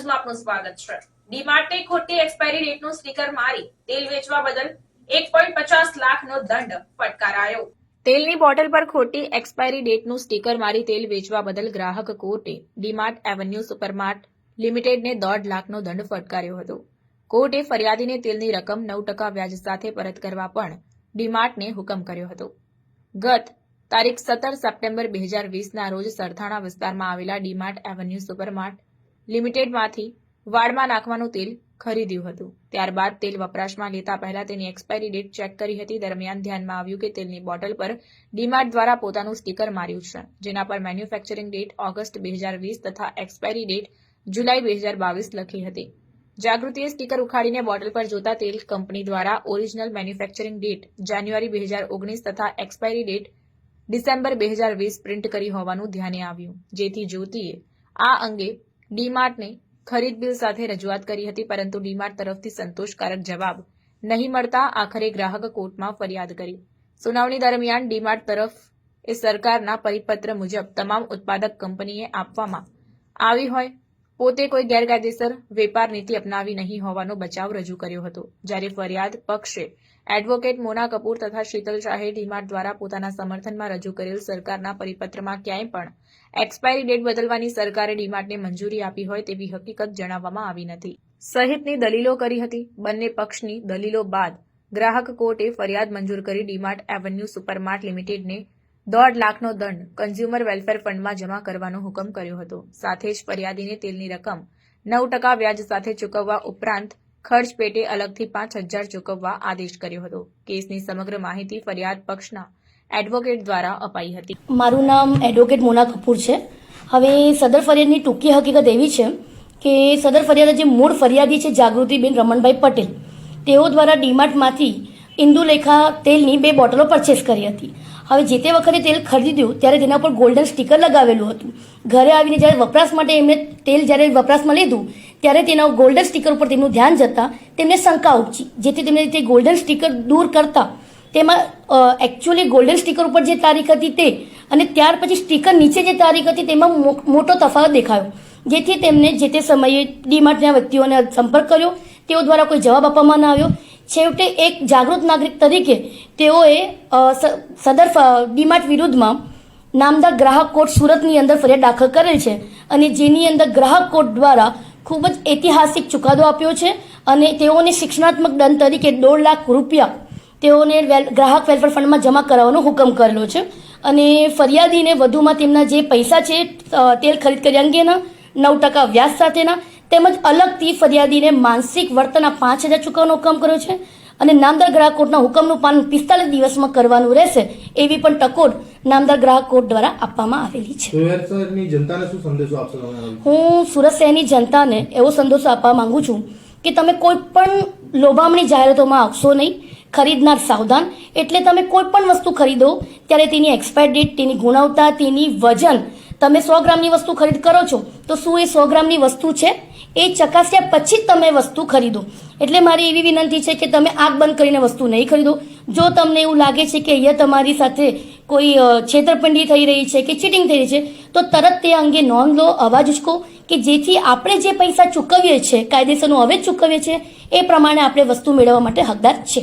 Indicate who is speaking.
Speaker 1: ન્યૂઝમાં આપનું સ્વાગત છે। ડીમાર્ટે ખોટી એક્સપાયરી ડેટનું સ્ટીકર મારી તેલ વેચવા બદલ 1.50 લાખનો દંડ ફટકારાયો। તેલની બોટલ પર ખોટી એક્સપાયરી ડેટનું સ્ટીકર મારી તેલ વેચવા બદલ ગ્રાહક કોર્ટે ડીમાર્ટ એવન્યુ સુપરમાર્ટ લિમિટેડને 1.5 લાખનો દંડ ફટકાર્યો હતો। કોર્ટે ફરિયાદીને તેલની રકમ 9% વ્યાજ સાથે પરત કરવા પણ ડીમાર્ટને હુકમ કર્યો હતો। ગત તારીખ 17 સપ્ટેમ્બર 2020ના રોજ સરથાણા વિસ્તારમાં આવેલા ડીમાર્ટ એવન્યુ સુપરમાર્ટ લિમિટેડમાંથી વાળમાં નાખવાનું તેલ ખરીદ્યું હતું। ત્યારબાદ તેલ વપરાશમાં લેતા પહેલા તેની એક્સપાયરી ડેટ ચેક કરી હતી। દરમિયાન ધ્યાનમાં આવ્યું કે તેલની બોટલ પર ડીમાર્ટ દ્વારા પોતાનું સ્ટીકર માર્યું છે, જેના પર મેન્યુફેક્ચરિંગ ડેટ ઓગસ્ટ 2020 તથા એક્સપાયરી ડેટ જુલાઈ 2022 લખી હતી। જાગૃતિએ સ્ટીકર ઉખાડીને બોટલ પર જોતા તેલ કંપની દ્વારા ઓરિજિનલ મેન્યુફેક્ચરિંગ ડેટ જાન્યુઆરી 2019 તથા એક્સપાયરી ડેટ ડિસેમ્બર 2020 પ્રિન્ટ કરી હોવાનું ધ્યાને આવ્યું, જેથી જ્યોતિએ આ અંગે ડીમાર્ટને ખરીદ બિલ સાથે રજૂઆત કરી હતી, પરંતુ ડીમાર્ટ તરફથી સંતોષકારક જવાબ નહીં મળતા આખરે ગ્રાહક કોર્ટમાં ફરિયાદ કરી। સુનાવણી દરમિયાન ડીમાર્ટ તરફ એ સરકારના પરિપત્ર મુજબ તમામ ઉત્પાદક કંપનીએ આપવામાં આવી હોય પોતે કોઈ ગેરકાયદેસર વેપાર નીતિ અપનાવી નહીં હોવાનો બચાવ રજૂ કર્યો હતો। જ્યારે ફરિયાદ પક્ષે એડવોકેટ મોના કપૂર તથા શીતલ શાહે ડીમાર્ટ દ્વારા પોતાના સમર્થનમાં રજૂ કરેલ સરકારના પરિપત્રમાં ક્યાંય પણ એક્સપાયરી ડેટ બદલવાની સરકારે ડીમાર્ટને મંજૂરી આપી હોય તેવી હકીકત જણાવવામાં આવી નથી સહિતની દલીલો કરી હતી। બંને પક્ષની દલીલો બાદ ગ્રાહક કોર્ટે ફરિયાદ મંજૂર કરી ડીમાર્ટ એવન્યુ સુપરમાર્ટ લિમિટેડને 1.5 લાખનો દંડ કન્ઝ્યુમર વેલફેર ફંડમાં જમા કરવાનો હુકમ કર્યો હતો। સાથે જ ફરિયાદીને તેલની રકમ 9% વ્યાજ સાથે ચૂકવવા ઉપરાંત ખર્ચ પેટે અલગથી 5,000 ચૂકવવા આદેશ કર્યો હતો। કેસની સમગ્ર માહિતી ફરિયાદ પક્ષના એડવોકેટ દ્વારા અપાઈ હતી।
Speaker 2: મારું નામ એડવોકેટ મોના કપૂર છે। હવે સદર ફરિયાદની ટૂંકી હકીકત એવી છે કે સદર ફરિયાદ જે મૂળ ફરિયાદી છે જાગૃતિબેન રમણભાઈ પટેલ, તેઓ દ્વારા ડીમાર્ટમાંથી ઇન્દુલેખા તેલની 2 બોટલો પરચેસ કરી હતી। હવે જે તે વખતે તેલ ખરીદ્યું ત્યારે તેના પર ગોલ્ડન સ્ટીકર લગાવેલું હતું। ઘરે આવીને જ્યારે વપરાશ માટે એમને તેલ જ્યારે વપરાશમાં લીધું ત્યારે તેના ગોલ્ડન સ્ટીકર ઉપર તેમનું ધ્યાન જતાં તેમને શંકા ઉપજી, જેથી તેમને તે ગોલ્ડન સ્ટીકર દૂર કરતા તેમાં એકચ્યુઅલી ગોલ્ડન સ્ટીકર ઉપર જે તારીખ હતી તે અને ત્યાર પછી સ્ટીકર નીચે જે તારીખ હતી તેમાં મોટો તફાવત દેખાયો, જેથી તેમને જે તે સમયે ડીમાર્ટના વ્યક્તિઓને સંપર્ક કર્યો। તેઓ દ્વારા કોઈ જવાબ આપવામાં ન આવ્યો। છેવટે એક જાગૃત નાગરિક તરીકે તેઓએ સદર ડીમાર્ટ વિરુદ્ધમાં નામદાર ગ્રાહક કોર્ટ સુરતની અંદર ફરિયાદ દાખલ કરેલ છે અને જેની અંદર ગ્રાહક કોર્ટ દ્વારા ખૂબ જ ઐતિહાસિક ચુકાદો આપ્યો છે અને તેઓને શિક્ષણાત્મક દંડ તરીકે 1.5 લાખ રૂપિયા તેઓને ગ્રાહક વેલફેર ફંડમાં જમા કરાવવાનો હુકમ કરેલો છે અને ફરિયાદીને વધુમાં તેમના જે પૈસા છે તેલ ખરીદ કર્યા અંગેના 9% વ્યાજ સાથેના તેમજ અલગથી ફરિયાદીને માનસિક વર્તનના 5,000 ચૂકવવાનો હુકમ કર્યો છે અને નામદાર ગ્રાહક કોર્ટના હુકમનું પાલન 45 દિવસમાં કરવાનું રહેશે એવી પણ ટકોર નામદાર ગ્રાહક કોર્ટ દ્વારા આપવામાં આવેલી છે। હું સુરત શહેરની જનતાને એવો સંદેશો આપવા માંગુ છું કે તમે કોઈ પણ લોભામણી જાહેરાતોમાં આવશો નહીં। ખરીદનાર સાવધાન, એટલે તમે કોઈ પણ વસ્તુ ખરીદો ત્યારે તેની એક્સપાયર ડેટ, તેની ગુણવત્તા, તેની વજન, તમે 100 ગ્રામની વસ્તુ ખરીદ કરો છો તો શું એ 100 ગ્રામની વસ્તુ છે એ ચકાસ્યા પછી જ તમે વસ્તુ ખરીદો। એટલે મારી એવી વિનંતી છે કે તમે આંખ બંધ કરીને વસ્તુ નહીં ખરીદો। જો તમને એવું લાગે છે કે અહીંયા તમારી સાથે કોઈ છેતરપિંડી થઈ રહી છે કે ચીટિંગ થઈ રહી છે તો તરત તે અંગે નોંધ લો, અવાજ ઉચકો કે જેથી આપણે જે પૈસા ચૂકવીએ છીએ કાયદેસરનું હવે ચૂકવીએ છીએ એ પ્રમાણે આપણે વસ્તુ મેળવવા માટે હકદાર છે।